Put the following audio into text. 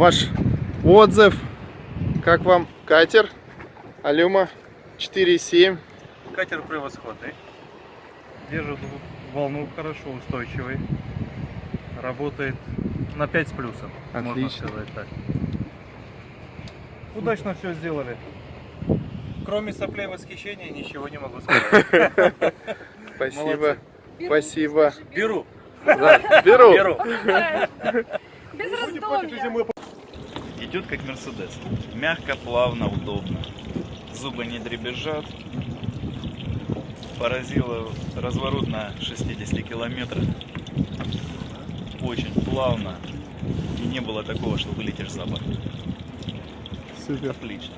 ваш отзыв. Как вам катер Алюма 4.7? Катер превосходный. Держит волну хорошо, устойчивый. Работает на 5 с плюсом, можно Отлично. сказать так. Удачно все сделали. Кроме соплей восхищения ничего не могу сказать. Спасибо. Молодцы. Спасибо. Беру. Да, беру. Беру. Без раздумья. Идет как Мерседес. Мягко, плавно, удобно. Зубы не дребезжат. Поразило разворот на 60 километрах. Очень плавно. И не было такого, что вылетишь за борт. Супер. Отлично.